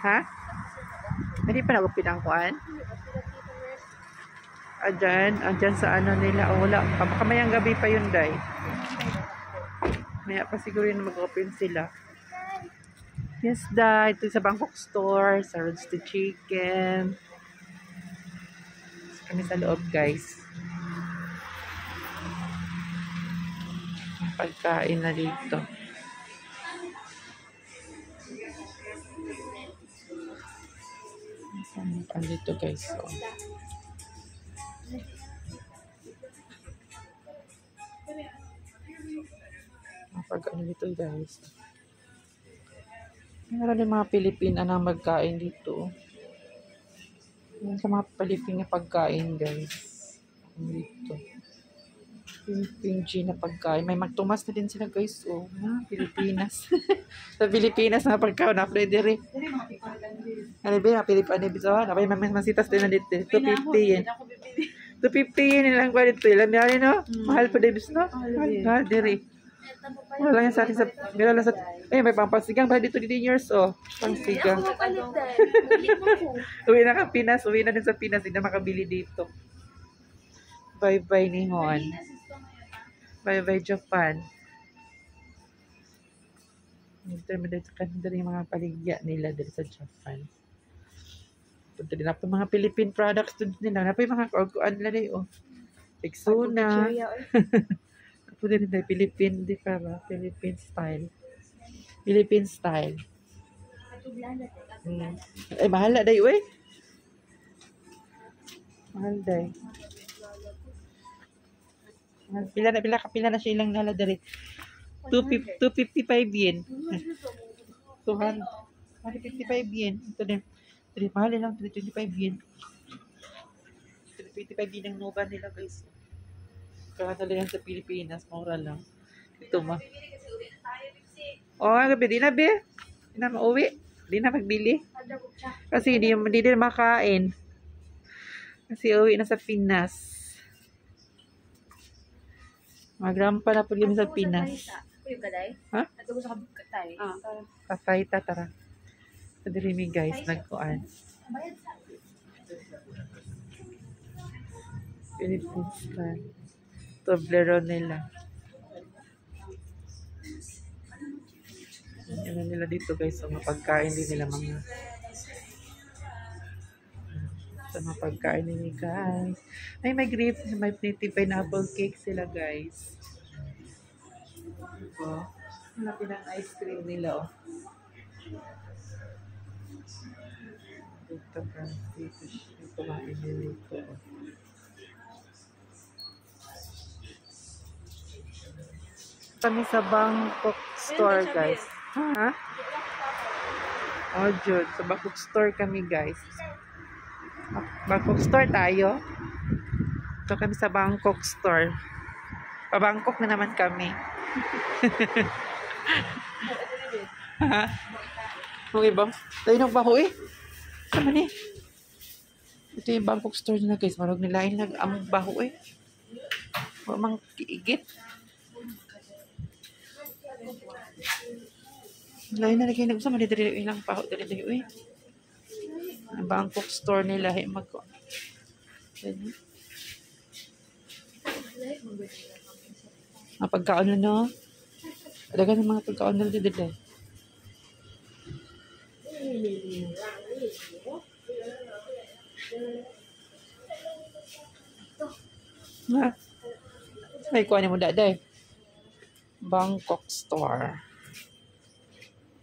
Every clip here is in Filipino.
Ha? Hindi pa nagupit ang kuan? Andyan sa ano nila. O wala. Kamayang gabi pa yun, day. Maya pa siguro yun mag-open sila. Yes, day. Ito sa Bangkok store. Sa roasted chicken. Kami sa loob, guys. Pagkain na dito. Saan dito, guys? So, pag ano dito, guys. Meron yung mga Pilipina na magkain dito. Yan sa mga Pilipina pagkain, guys. Dito. Philippine na pagkain. May magtumas na din sila, guys. Oh, na Pilipinas. Sa Pilipinas na pagkain na pwede rin. Ano ba yung Pilipino dito? Napay masitas din na dito. 250 yen. 250 yen nilang kwa dito. Ilan yan, no? Mahal pa, Davis, no? Mahal, diri. Wala lang yan sa atin sa... Wala lang sa... may pampasigang ba dito years, oh. Pangsigang. Uwi na ka Pinas. Uwi na din sa Pinas. Hindi na makabili dito. Bye-bye, Nihon. Bye-bye, Japan. Ito yung mga paligya nila dito sa Japan. Punta din ako mga Philippine products doon nila. Napay mga kuan nila rin, oh. Rexona. Punta din tayo, Philippine, di pa ba? Philippine style. Philippine style. Ay, mahal na dayo, eh. Mahal dayo. Pila na siya ilang nala dari. 255 yen. 255 yen. Ito din. Mahal lang 325 yen. 325 yen ang Nova nila, guys. Kakadala yan sa Pilipinas, mura lang. Ito ma. Gabi di na be. Di na mauwi. Di na magbili. Kasi hindi din makain. Kasi uwi na sa Pinas. Magrampa na po sa Pinas. Ha? Katay tara. Sa dirimi, guys, nagkuan. Philippines na. Toblerone nila. Ano nila dito, guys, sa mga pagkain din nila mga sa mga pagkain nila, guys. May grape, may pineapple cake sila, guys. Oh, malaki ng ice cream nila, oh. Dito, guys. Dito kumain nila dito, oh. Kami sa Bangkok store, guys. Ha? Oh, Jude. Sa Bangkok store kami, guys. Bangkok store tayo. Ito kami sa Bangkok store. Pa-Bangkok na naman kami. Ha? Okay ba? Tayo ng baho, eh. Sama ni. Ito yung Bangkok store nila, guys. Marag nilain lang ang baho, eh. Mamang kiigit. Lain na lagi nagsama diri ilang paho diri eh. Ang Bangkok store nila ay magko. Ang pagkaon na, no? Dagan ng mga pagkaon na dito. Ha? Ay, kuha niyo mo daday. Bangkok store.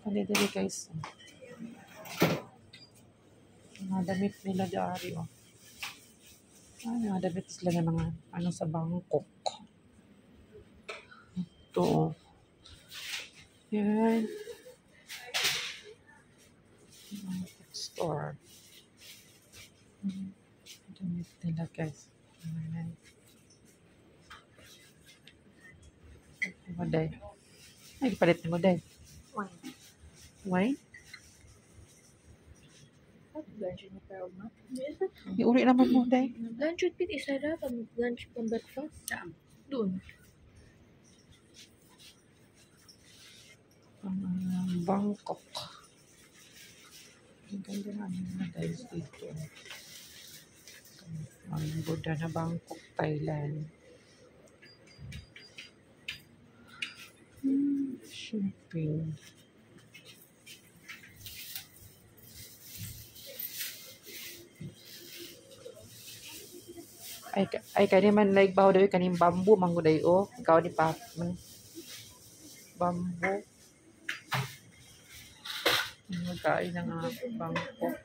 Ano dito, guys? Mga damit nila dari, oh. Mga damit sila ng mga ano sa Bangkok. Ito, oh. Yan. Bangkok store. Damit nila, guys. Ayan. Mo day. Ay, palit mo day. Why? Lunch na pero ma. Iuri naman mo day. Lunch with isa ra pag lunch pang breakfast. Saan? Doon. Bangkok. Ang ganda namin na guys dito. Ang Buddha na Bangkok, Thailand. Shopping. Ay kani man like bawo daw kaning bamboo mangguday o. Ikaw ni pap man. Bamboo. Magkain ng Bangkok.